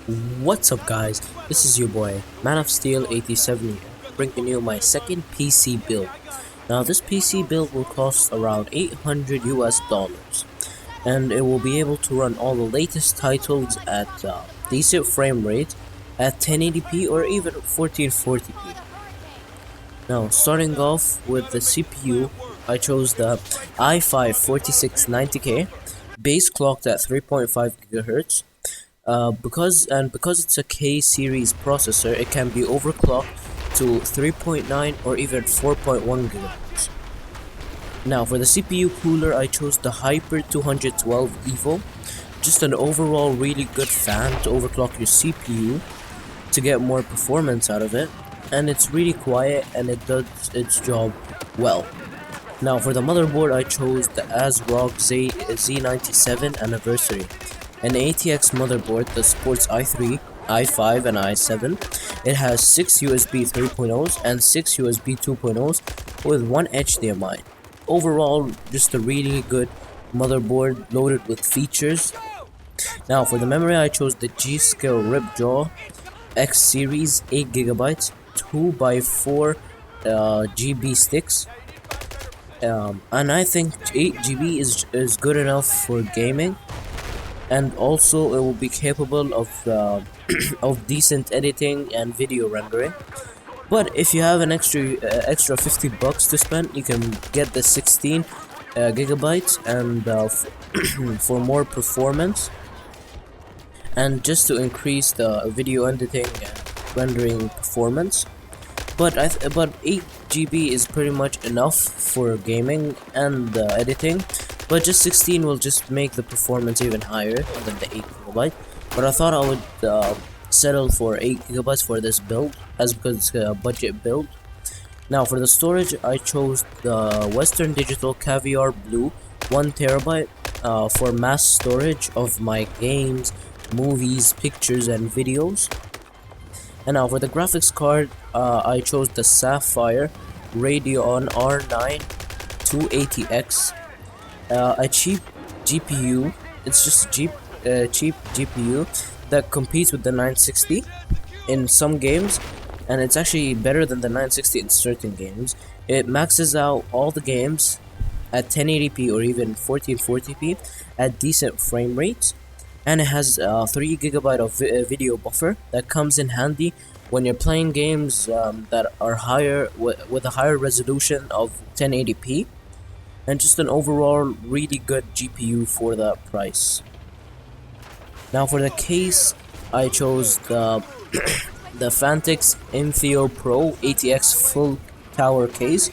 What's up guys, this is your boy, Man of Steel 87 here, bringing you my second PC build. Now this PC build will cost around $800 US, and it will be able to run all the latest titles at decent frame rate at 1080p or even 1440p. Now starting off with the CPU, I chose the i5 4690K, base clocked at 3.5 GHz. Because it's a K series processor, it can be overclocked to 3.9 or even 4.1 GHz. Now for the CPU cooler, I chose the Hyper 212 Evo, just an overall really good fan to overclock your CPU to get more performance out of it, and it's really quiet and it does its job well. Now for the motherboard, I chose the ASRock Z97 Anniversary, an ATX motherboard that supports i3, i5 and i7. It has 6 USB 3.0s and 6 USB 2.0s with 1 HDMI. Overall, just a really good motherboard loaded with features. Now for the memory, I chose the G.Skill Ripjaws X series 8GB 2x4 GB sticks. And I think 8GB is good enough for gaming, and also it will be capable of of decent editing and video rendering. But if you have an extra $50 to spend, you can get the 16 gigabytes and for more performance, and just to increase the video editing and rendering performance. But 8GB is pretty much enough for gaming and editing, but just 16 will just make the performance even higher than the 8GB. But I thought I would settle for 8GB for this build, as because it's a budget build. Now for the storage, I chose the Western Digital Caviar Blue 1TB for mass storage of my games, movies, pictures and videos. And now for the graphics card, I chose the Sapphire Radeon R9 280X, a cheap GPU. It's just cheap GPU that competes with the 960 in some games, and it's actually better than the 960 in certain games. It maxes out all the games at 1080p or even 1440p at decent frame rates, and it has 3GB of video buffer that comes in handy when you're playing games that are higher with a higher resolution of 1080p, and just an overall really good GPU for that price. Now for the case, I chose the the Phanteks Enthoo Pro ATX full tower case.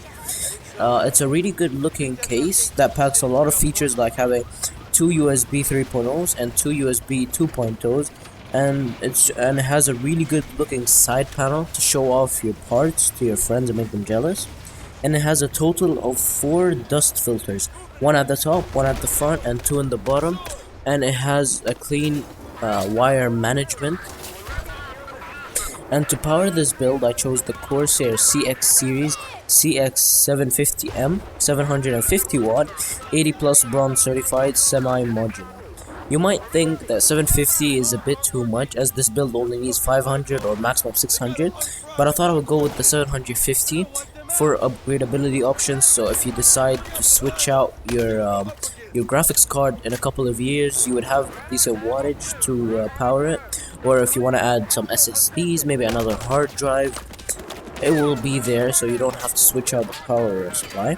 It's a really good looking case that packs a lot of features, like having 2 USB 3.0s and 2 USB 2.0s, and it has a really good looking side panel to show off your parts to your friends and make them jealous. And it has a total of 4 dust filters, 1 at the top, 1 at the front and 2 in the bottom, and it has a clean wire management. And to power this build, I chose the Corsair CX series CX750M 750 watt 80 plus bronze certified semi-modular. You might think that 750 is a bit too much, as this build only needs 500 or maximum 600, but I thought I would go with the 750 for upgradability options. So if you decide to switch out your graphics card in a couple of years, you would have decent wattage to power it. Or if you want to add some SSDs, maybe another hard drive, it will be there, so you don't have to switch out the power supply.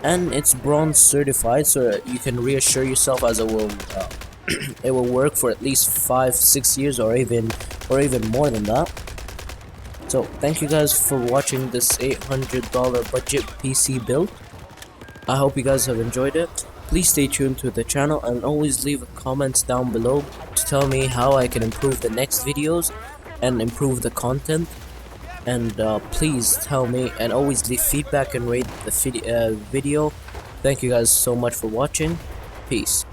And it's bronze certified, so you can reassure yourself, as it will it will work for at least 5-6 years or even more than that. So thank you guys for watching this $800 budget PC build. I hope you guys have enjoyed it. Please stay tuned to the channel and always leave comments down below to tell me how I can improve the next videos and improve the content. And please tell me, and always leave feedback and rate the video. Thank you guys so much for watching. Peace.